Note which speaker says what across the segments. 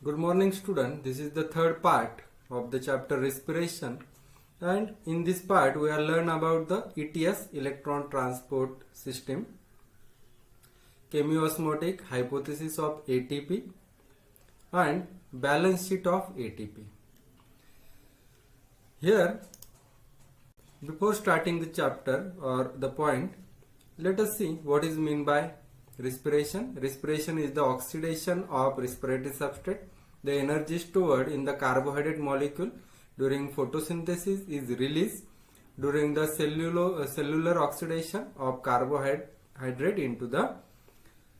Speaker 1: Good morning student, this is the third part of the chapter respiration, and in this part we will learn about the ETS, electron transport system, chemiosmotic hypothesis of ATP and balance sheet of ATP. Here, before starting the chapter or the point, let us see what is meant by respiration. Respiration is the oxidation of respiratory substrate. The energy stored in the carbohydrate molecule during photosynthesis is released during the cellular oxidation of carbohydrate into the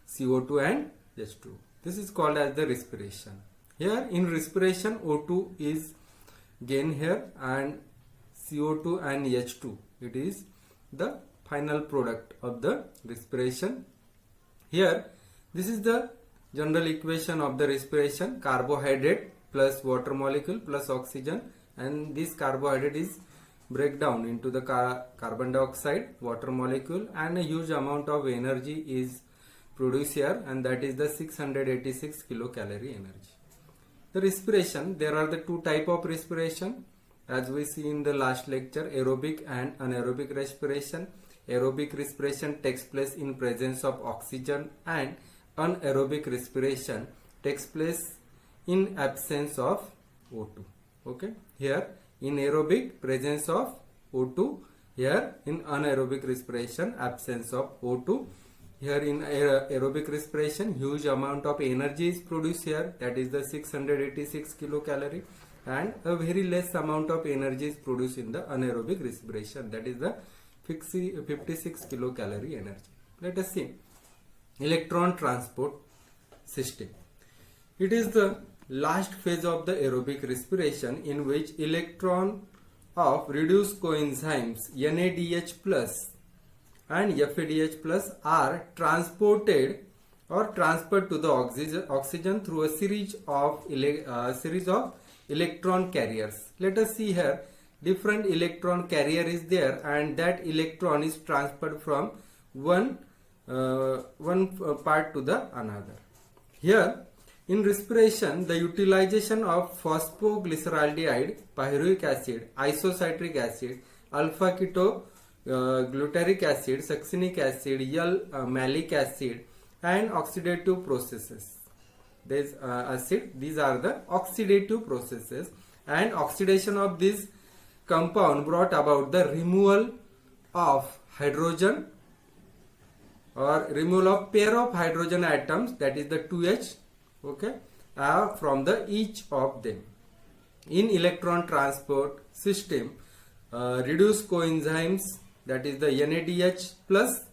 Speaker 1: CO2 and H2. This is called as the respiration. Here in respiration O2 is gained here and CO2 and H2. It is the final product of the respiration. Here this is the general equation of the respiration: carbohydrate plus water molecule plus oxygen, and this carbohydrate is break down into the carbon dioxide, water molecule, and a huge amount of energy is produced here, and that is the 686 kilocalorie energy. The respiration, there are the two type of respiration as we see in the last lecture: aerobic and anaerobic respiration. Aerobic respiration takes place in presence of oxygen and anaerobic respiration takes place in absence of O2. Okay, here in aerobic presence of O2, here in anaerobic respiration absence of O2. Here in aerobic respiration huge amount of energy is produced here, that is the 686 kilocalorie, and a very less amount of energy is produced in the anaerobic respiration, that is the 56 kilocalorie energy. Let us see electron transport system. It is the last phase of the aerobic respiration in which electron of reduced coenzymes NADH plus and FADH plus are transported or transferred to the oxygen through a series of electron carriers. Let us see here, different electron carrier is there, and that electron is transferred from one part to the another. Here in respiration, the utilization of phosphoglyceraldehyde, pyruvic acid, isocitric acid, alpha keto glutaric acid, succinic acid, L-malic acid, and oxidative processes. These are the oxidative processes, and oxidation of this compound brought about the removal of hydrogen or removal of pair of hydrogen atoms, that is the 2H, okay, from the each of them. In electron transport system, reduced coenzymes, that is the NADH plus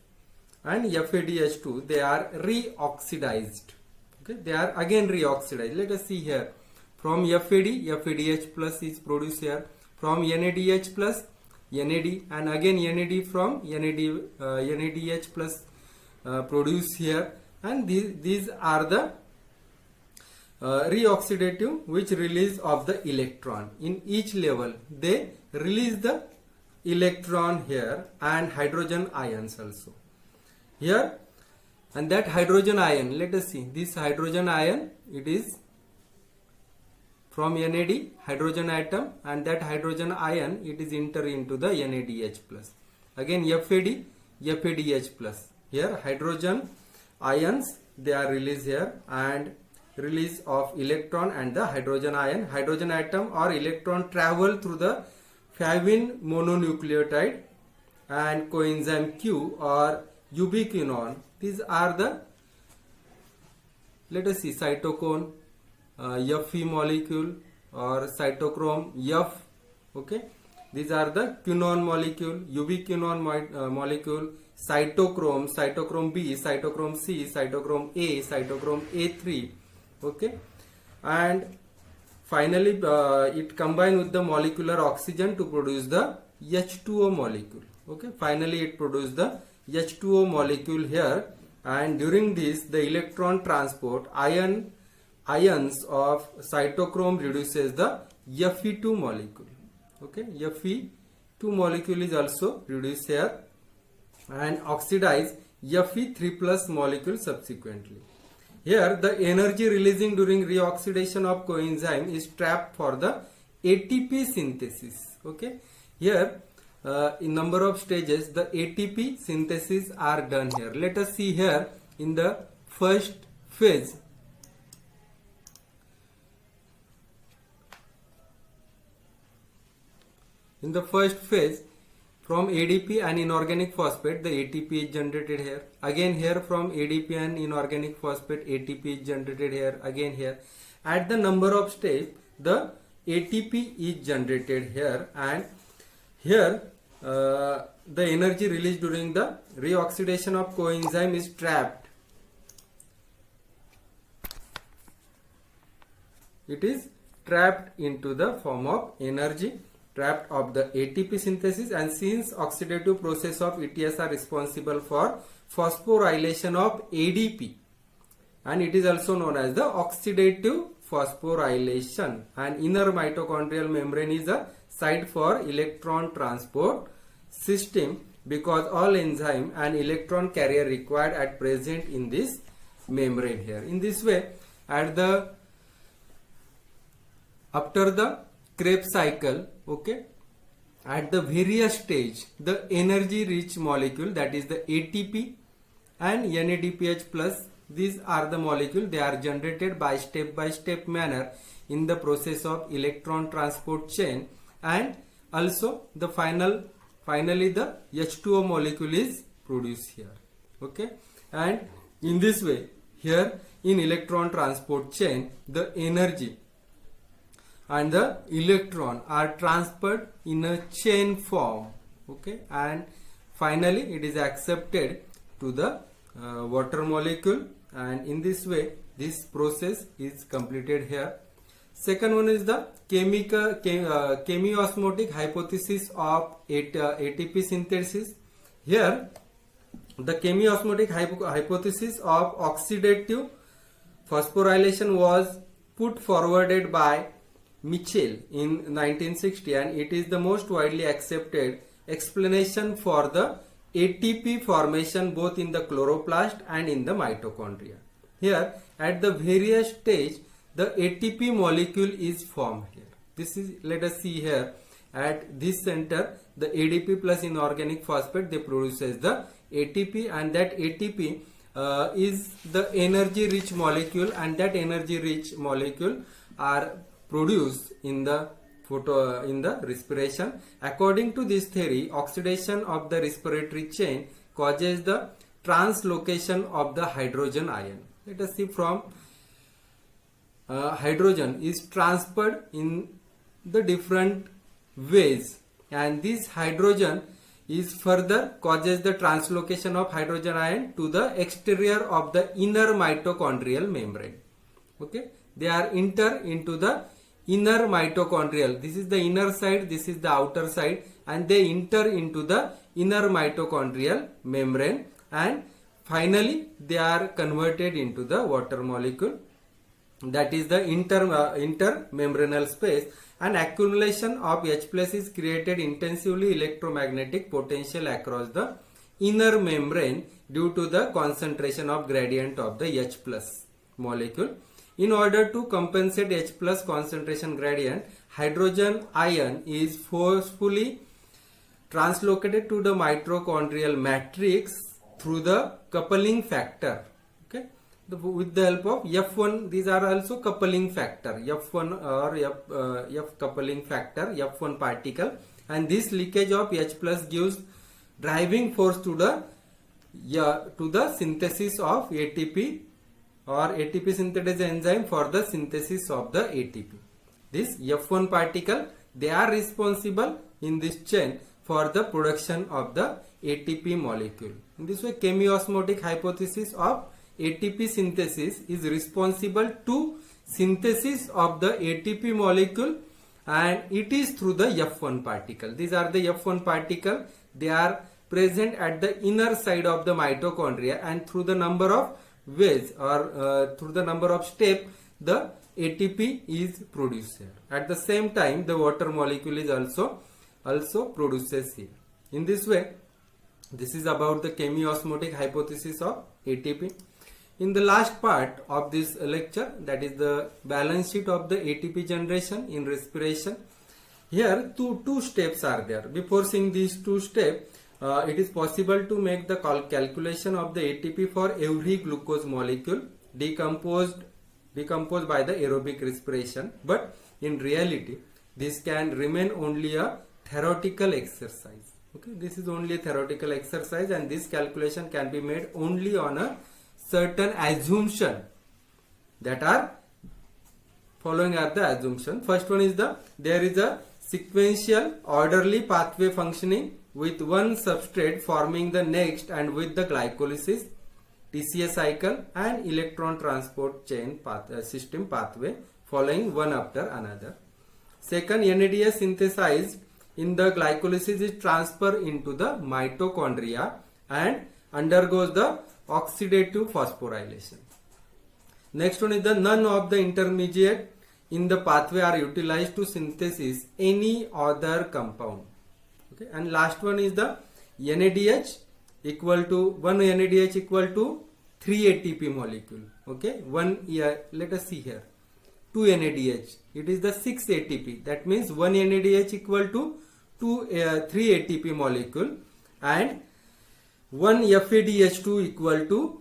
Speaker 1: and FADH2, they are reoxidized. Okay, they are again reoxidized. Let us see here, from FADH plus is produced here, from NADH plus NAD, and again NAD from NADH plus produced here, and these are the reoxidative which release of the electron. In each level they release the electron here and hydrogen ions also here, and that hydrogen ion, let us see, this hydrogen ion, it is from NAD hydrogen atom, and that hydrogen ion, it is enter into the NADH plus, again FADH plus. Here hydrogen ions, they are released here, and release of electron and the hydrogen ion, hydrogen atom or electron travel through the 5' mononucleotide and coenzyme Q or ubiquinone. These are the, let us see, cytochrome Fe molecule or cytochrome F. Okay, these are the quinone molecule, ubiquinone molecule, cytochrome B, cytochrome C, cytochrome A, cytochrome A3. Okay, and finally it combine with the molecular oxygen to produce the H2O molecule. Okay, finally it produces the H2O molecule here, and during this the electron transport ions of cytochrome reduces the Fe2 molecule. Okay, Fe2 molecule is also reduced here and oxidize Fe3 plus molecule subsequently. Here the energy releasing during reoxidation of coenzyme is trapped for the ATP synthesis. Okay. Here in number of stages the ATP synthesis are done here. Let us see here in the first phase. In the first phase, from ADP and inorganic phosphate, the ATP is generated here. Again here from ADP and inorganic phosphate, ATP is generated here. Again here. At the number of steps, the ATP is generated here, and here the energy released during the reoxidation of coenzyme is trapped. It is trapped into the form of energy trapped of the ATP synthesis, and since oxidative process of ETS are responsible for phosphorylation of ADP, and it is also known as the oxidative phosphorylation, and inner mitochondrial membrane is a site for electron transport system because all enzyme and electron carrier required at present in this membrane here. In this way, after the Krebs cycle, okay, at the various stage, the energy rich molecule, that is the ATP and NADPH plus, these are the molecule, they are generated by step manner in the process of electron transport chain, and also the finally the H2O molecule is produced here. Okay, and in this way, here in electron transport chain, the energy and the electron are transferred in a chain form. Okay, and finally it is accepted to the water molecule, and in this way this process is completed here. Second one is the chemiosmotic hypothesis of ATP synthesis. Here the chemiosmotic hypothesis of oxidative phosphorylation was put forwarded by Mitchell in 1960, and it is the most widely accepted explanation for the ATP formation both in the chloroplast and in the mitochondria. Here at the various stage, the ATP molecule is formed here. This is, let us see here, at this center the ADP plus inorganic phosphate, they produces the ATP, and that ATP is the energy rich molecule, and that energy rich molecule are produced in the respiration. According to this theory, oxidation of the respiratory chain causes the translocation of the hydrogen ion. Let us see, from hydrogen is transferred in the different ways, and this hydrogen is further causes the translocation of hydrogen ion to the exterior of the inner mitochondrial membrane. Okay, they are enter into the inner mitochondrial, this is the inner side, this is the outer side, and they enter into the inner mitochondrial membrane, and finally they are converted into the water molecule, that is the intermembranal space, and accumulation of H plus is created intensively electromagnetic potential across the inner membrane due to the concentration of gradient of the H plus molecule. In order to compensate H plus concentration gradient, hydrogen ion is forcefully translocated to the mitochondrial matrix through the coupling factor. Okay, with the help of F1, these are also coupling factor, F1 or F coupling factor, F1 particle, and this leakage of H plus gives driving force to the synthesis of ATP, or ATP synthase enzyme for the synthesis of the ATP. This F1 particle, they are responsible in this chain for the production of the ATP molecule. In this way, chemiosmotic hypothesis of ATP synthesis is responsible to synthesis of the ATP molecule, and it is through the F1 particle. These are the F1 particle, they are present at the inner side of the mitochondria, and through the number of ways or through the number of steps, the ATP is produced here. At the same time, the water molecule is also produces here. In this way, this is about the chemiosmotic hypothesis of ATP. In the last part of this lecture, that is the balance sheet of the ATP generation in respiration. Here two steps are there. Before seeing these two steps, it is possible to make the calculation of the ATP for every glucose molecule decomposed by the aerobic respiration, but in reality this can remain only a theoretical exercise. Okay, this is only a theoretical exercise, and this calculation can be made only on a certain assumption. That are following are the assumption. First one is there is a sequential orderly pathway functioning with one substrate forming the next, and with the glycolysis, TCA cycle and electron transport chain system pathway following one after another. Second, NADH synthesized in the glycolysis is transferred into the mitochondria and undergoes the oxidative phosphorylation. Next one is the none of the intermediate in the pathway are utilized to synthesis any other compound. Okay, and last one is the NADH equal to 1 NADH equal to 3 ATP molecule. Okay, let us see here. 2 NADH, it is the 6 ATP. That means 1 NADH equal to 3 ATP molecule, and 1 FADH2 equal to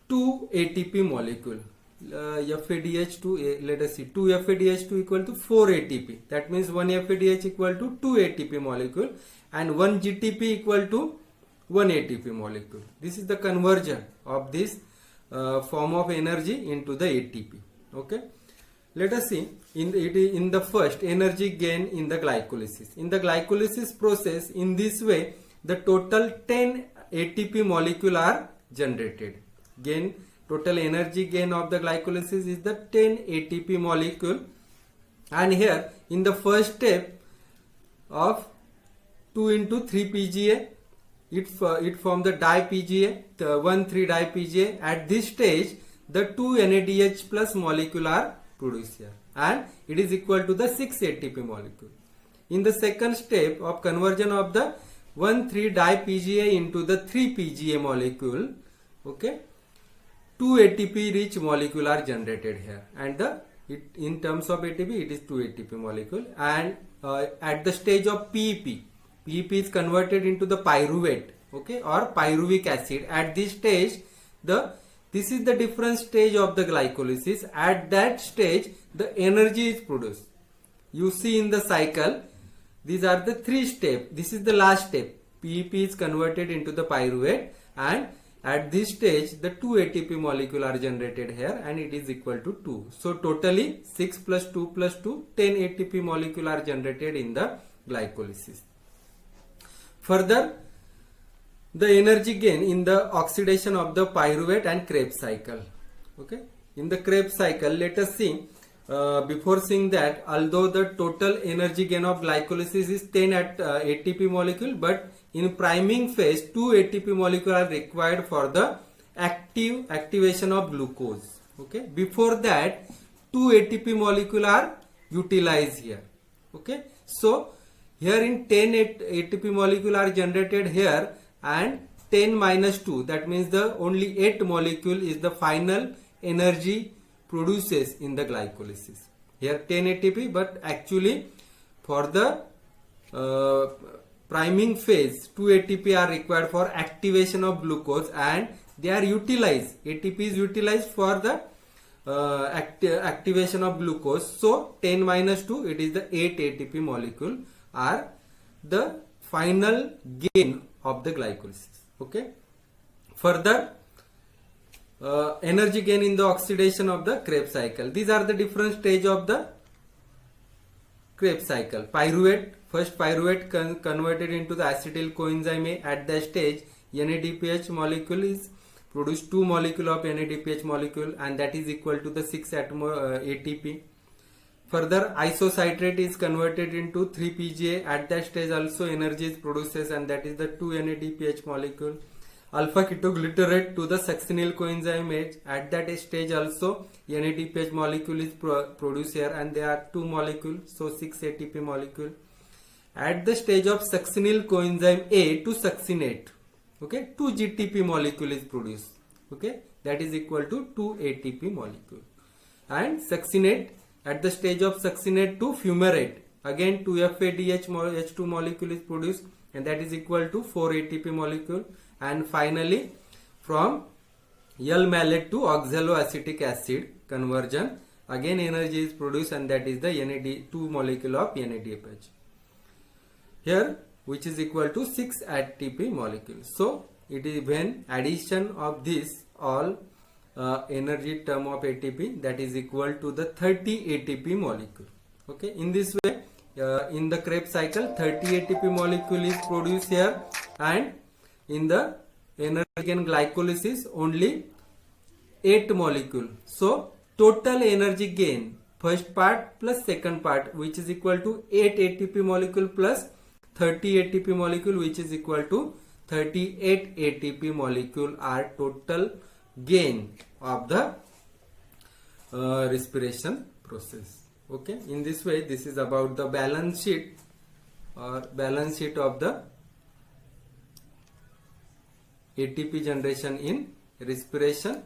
Speaker 1: 2 ATP molecule. FADH2, let us see, 2 FADH2 equal to 4 ATP. That means 1 FADH equal to 2 ATP molecule, and 1 GTP equal to 1 ATP molecule. This is the conversion of this form of energy into the ATP. Okay. Let us see in the first energy gain in the glycolysis. In the glycolysis process, in this way, the total 10 ATP molecule are generated. Total energy gain of the glycolysis is the 10 ATP molecule, and here in the first step of 2 into 3 PGA, it forms the di-PGA, the 1,3 di-PGA. At this stage, the 2 NADH plus molecule are produced here, and it is equal to the 6 ATP molecule. In the second step of conversion of the 1,3 di-PGA into the 3 PGA molecule, okay, 2 ATP rich molecule are generated here, and in terms of ATP it is 2 ATP molecule. And at the stage of PEP is converted into the pyruvate, okay, or pyruvic acid. At this stage, this is the different stage of the glycolysis. At that stage, the energy is produced. You see in the cycle, these are the 3 steps. This is the last step. PEP is converted into the pyruvate, and at this stage, the 2 ATP molecule are generated here, and it is equal to 2. So totally 6 plus 2 plus 2, 10 ATP molecule are generated in the glycolysis. Further, the energy gain in the oxidation of the pyruvate and Krebs cycle. Okay, in the Krebs cycle, let us see. Before seeing that, although the total energy gain of glycolysis is 10 at ATP molecule, but in priming phase 2 ATP molecule are required for the activation of glucose. Okay, before that 2 ATP molecule are utilized here. Okay, so here in 10 ATP molecule are generated here, and 10 minus 2, that means the only 8 molecule is the final energy produces in the glycolysis. Here 10 ATP, but actually for the priming phase 2 ATP are required for activation of glucose, and they are utilized. ATP is utilized for the activation of glucose. So 10 minus 2, it is the 8 ATP molecule are the final gain of the glycolysis. Okay. Further, energy gain in the oxidation of the Krebs cycle. These are the different stage of the Krebs cycle. Pyruvate, first pyruvate converted into the acetyl coenzyme A. At that stage, NADPH molecule is produced 2 molecule of NADPH molecule, and that is equal to the 6 ATP. Further, isocitrate is converted into 3 PGA. At that stage also energy is produced, and that is the 2 NADPH molecule. Alpha ketoglutarate to the succinyl coenzyme H. At that stage also NADPH molecule is produced here, and there are 2 molecules, so 6 ATP molecule. At the stage of succinyl coenzyme A to succinate, okay, 2 GTP molecule is produced. Okay, that is equal to 2 ATP molecule. And succinate, at the stage of succinate to fumarate, again 2FADH H2 molecule is produced, and that is equal to 4 ATP molecule. And finally, from L-malate to oxaloacetic acid conversion, again energy is produced, and that is the NAD2 molecule of NADPH. Here, which is equal to 6 ATP molecules. So, it is when addition of this all energy term of ATP, that is equal to the 30 ATP molecule. Okay, in this way, in the Krebs cycle, 30 ATP molecule is produced here, and in the energy gain glycolysis only 8 molecule. So total energy gain, first part plus second part, which is equal to 8 ATP molecule plus 30 ATP molecule, which is equal to 38 ATP molecule are total gain of the respiration process. Okay, in this way, this is about the balance sheet or balance sheet of the ATP generation in respiration.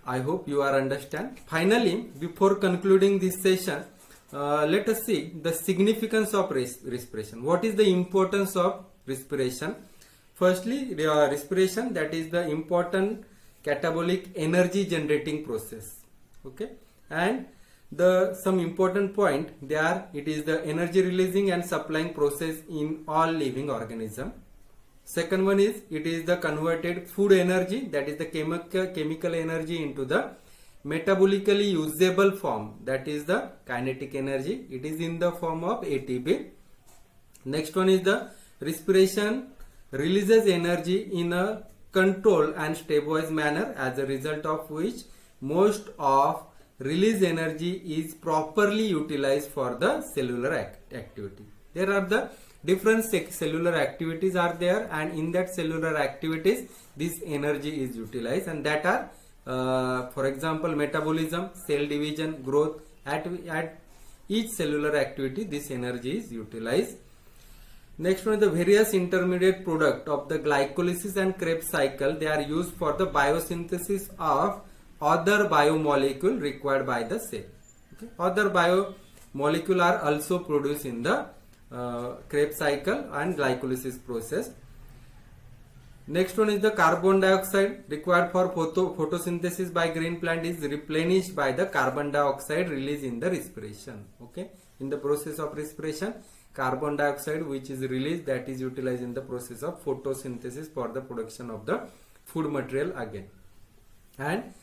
Speaker 1: I hope you are understand. Finally, before concluding this session, let us see the significance of respiration. What is the importance of respiration? Firstly, respiration, that is the important catabolic energy generating process. Okay, and some important point there, it is the energy releasing and supplying process in all living organism. Second one is, it is the converted food energy, that is the chemical energy, into the metabolically usable form, that is the kinetic energy. It is in the form of ATP. Next one is the respiration releases energy in a controlled and stepwise manner, as a result of which most of released energy is properly utilized for the cellular activity. There are the different cellular activities are there, and in that cellular activities this energy is utilized, and that are for example metabolism, cell division, growth. At each cellular activity this energy is utilized. Next one is the various intermediate product of the glycolysis and Krebs cycle. They are used for the biosynthesis of other biomolecule required by the cell. Okay. Other biomolecule are also produced in the Krebs cycle and glycolysis process. Next one is the carbon dioxide required for photosynthesis by green plant is replenished by the carbon dioxide released in the respiration. Okay, in the process of respiration, carbon dioxide which is released, that is utilized in the process of photosynthesis for the production of the food material again. And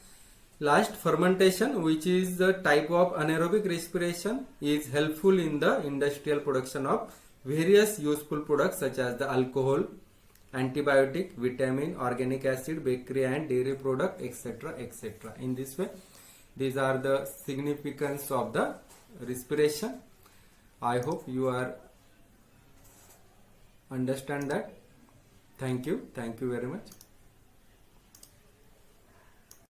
Speaker 1: last, fermentation, which is the type of anaerobic respiration, is helpful in the industrial production of various useful products such as the alcohol, antibiotic, vitamin, organic acid, bakery and dairy product, etc., etc. In this way, these are the significance of the respiration. I hope you are understand that. Thank you very much.